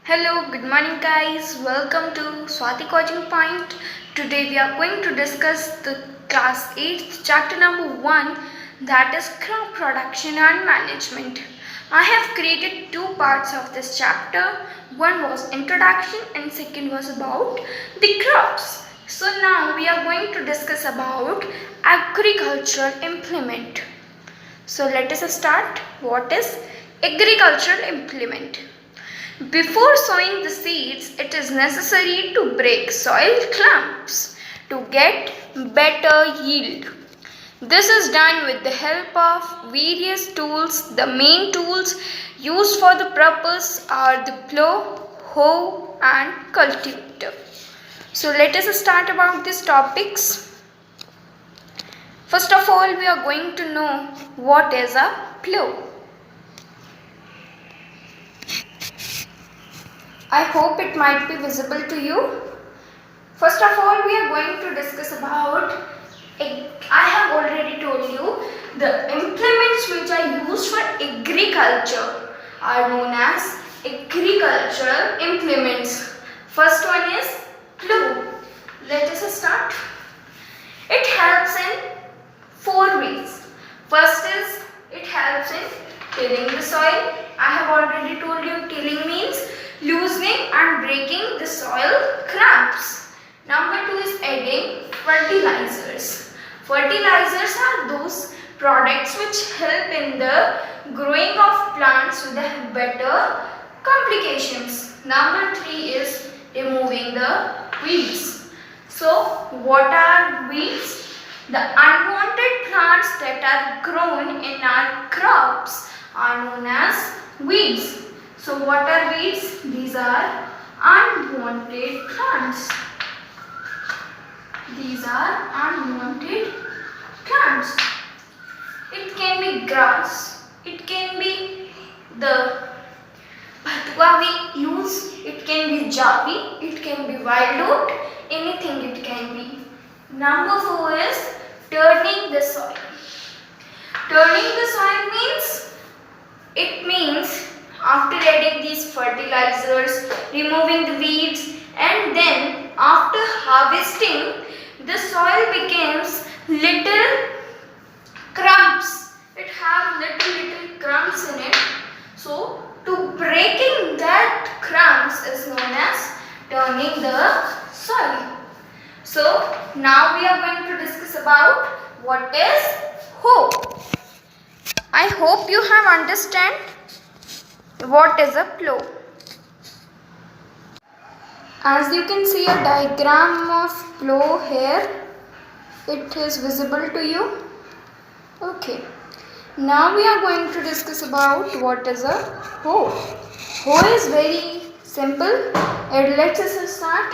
Hello, good morning guys. Welcome to Swati Coaching Point. Today we are going to discuss the class 8 chapter number 1, that is crop production and management. I have created two parts of this chapter. One was introduction and second was about the crops. So now we are going to discuss about agricultural implement. So let us start. What is agricultural implement? Before sowing the seeds, it is necessary to break soil clumps to get better yield. This is done with the help of various tools. The main tools used for the purpose are the plow, hoe and cultivator. So let us start about these topics. First of all, we are going to know what is a plow. I hope it might be visible to you. First of all, we are going to discuss about, I have already told you, the implements which are used for agriculture are known as agricultural implements. First one is plow. Let us start. It helps in four ways. First is, it helps in tilling the soil. I have already told you tilling means loosening and breaking the soil cramps. Number 2 is adding fertilizers. Fertilizers are those products which help in the growing of plants with better complications. Number 3 is removing the weeds. So what are weeds? The unwanted plants that are grown in our crops are known as weeds. So what are weeds? These are unwanted plants. These are unwanted plants. It can be grass. It can be the bhatua we use. It can be javi. It can be wild oat. Anything it can be. Number 4 is turning the soil. Turning the soil means after adding these fertilizers, removing the weeds, and then after harvesting, the soil becomes little crumbs. It has little crumbs in it. So to breaking that crumbs is known as turning the soil. So now we are going to discuss about what is hoe. I hope you have understand what is a plow. As you can see a diagram of plow here. It is visible to you. Okay. Now we are going to discuss about what is a hoe. Hoe is very simple. And let us start.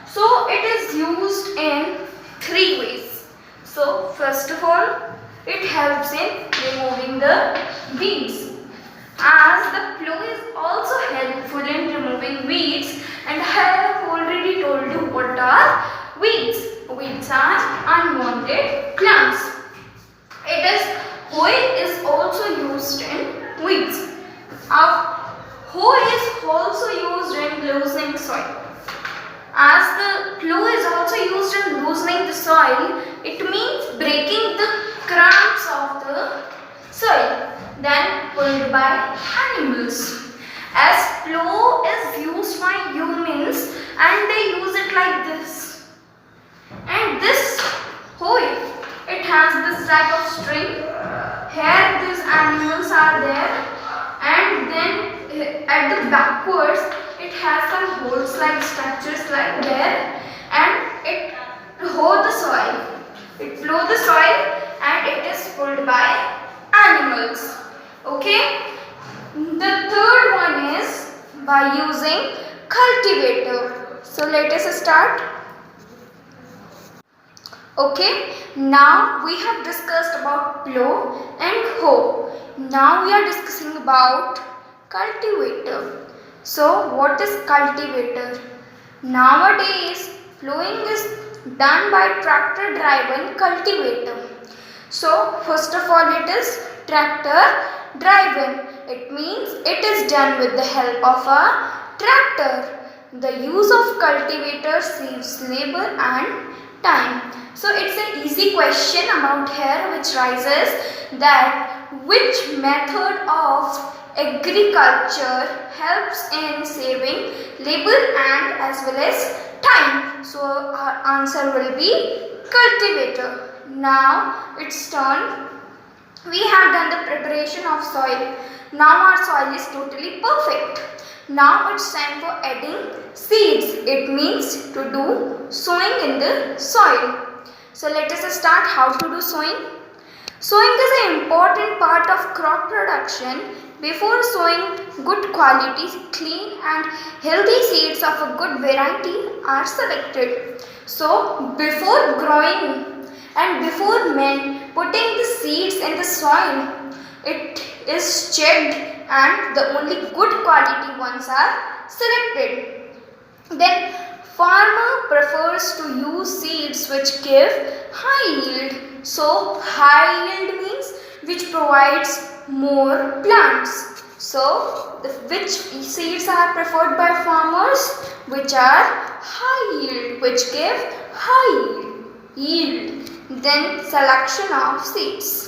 So it is used in three ways. So first of all, it helps in removing the weeds. As the plow is also helpful in removing weeds, and I have already told you what are weeds. Weeds are unwanted plants. Hoe is also used in weeds. Hoe is also used in loosening soil. As the plow is also used in loosening the soil, it means breaking the crumbs of the soil, then pulled by animals. As plow is used by humans and they use it like this. And this hoe, it has this type of string. Here these animals are there, and then at the backwards it has some holes like structures like there, and it hoe the soil. It plow the soil and it is pulled by animals. Okay. The third one is by using cultivator. So let us start. Okay. Now we have discussed about plow and hoe. Now we are discussing about cultivator. So what is cultivator? Nowadays plowing is done by tractor driven cultivator. So first of all it is tractor driven. It means it is done with the help of a tractor. The use of cultivator saves labor and time. So it's an easy question about here which rises that which method of agriculture helps in saving labor and as well as time. So our answer will be cultivator. Now it's turn. We have done the preparation of soil. Now our soil is totally perfect. Now it's time for adding seeds. It means to do sowing in the soil. So let us start how to do sowing. Sowing is an important part of crop production. Before sowing, good quality, clean and healthy seeds of a good variety are selected. So before growing and before putting the seeds in the soil, it is checked and the only good quality ones are selected. Then farmer prefers to use seeds which give high yield. So high yield means which provides more plants. So which seeds are preferred by farmers? Which are high yield, which give high yield. Then selection of seeds.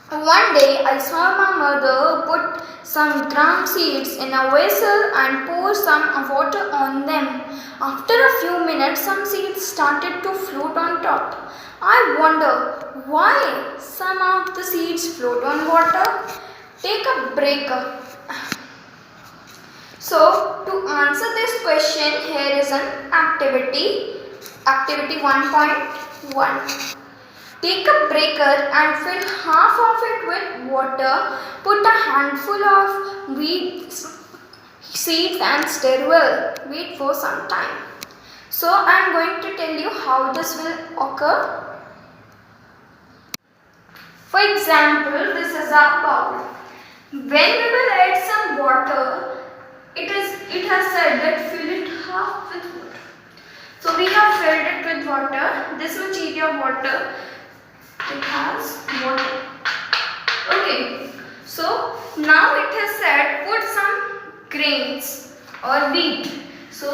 One day I saw my mother put some gram seeds in a vessel and pour some water on them. After a few minutes, some seeds started to float on top. I wonder why some of the seeds float on water. Take a break. So to answer this question, here is an activity. Activity 1.1. Take a breaker and fill half of it with water. Put a handful of wheat seeds and stir well. Wait for some time. So I am going to tell you how this will occur. For example, this is our bowl. When we will add some water, it has said that fill it half with water. So we have filled it with water. This much area of water. It has water. Okay. So now it has said put some grains or wheat. So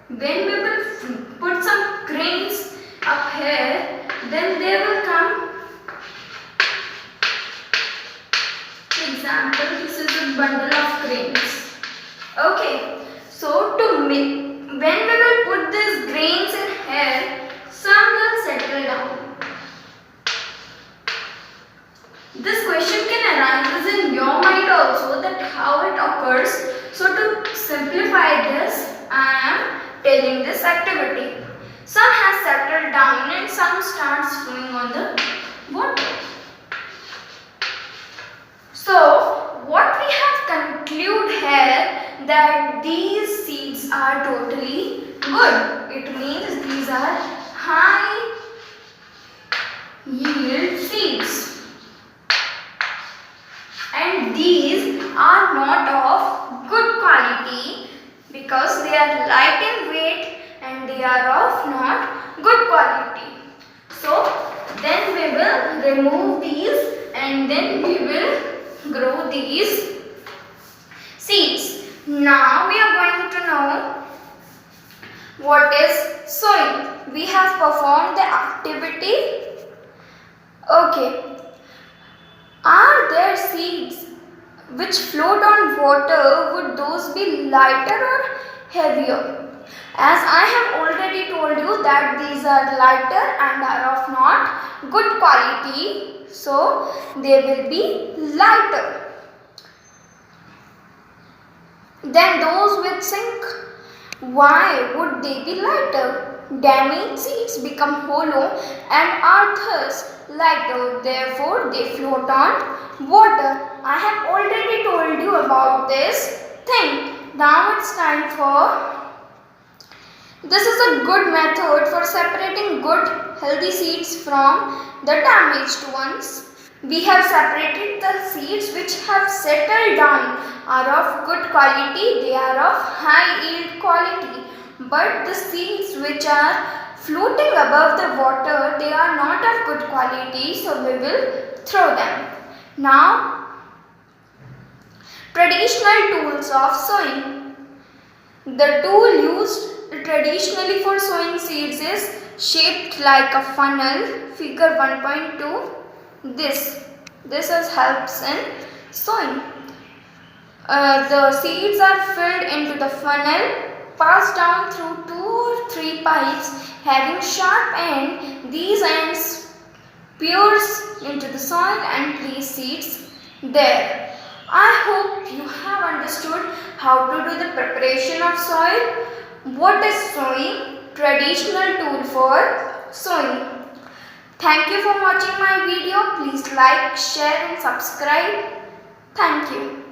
when we will put some grains up here, then they will come. For example, this is a bundle of grains. Okay. So when we will put these grains in here, some will settle down. This question can arise in your mind also that how it occurs. So to simplify this, I am telling this activity. Some has settled down and some starts flowing on the water. So what we have concluded here that these seeds are totally good. It means these are high yield seeds. And these are not of good quality because they are light in weight and they are of not good quality. So then we will remove these and then we will grow these seeds. Now we are going to know what is sowing. We have performed the activity. Okay. Are there seeds which float on water? Would those be lighter or heavier? As I have already told you that these are lighter and are of not good quality, so they will be lighter. Then those with zinc, why would they be lighter? Damaged seeds become hollow and are thus lighter, therefore they float on water. I have already told you about this thing. Now it's time for, this is a good method for separating good healthy seeds from the damaged ones. We have separated the seeds which have settled down are of good quality, they are of high yield quality. But the seeds which are floating above the water, they are not of good quality, so we will throw them. Now, Traditional tools of sowing. The tool used traditionally for sowing seeds is shaped like a funnel, figure 1.2. This helps in sowing. The seeds are filled into the funnel, passed down through 2 or 3 pipes having sharp end. These ends pierce into the soil and place seeds there. I hope you have understood how to do the preparation of soil. What is sowing? Traditional tool for sowing. Thank you for watching my video. Please like, share and subscribe. Thank you.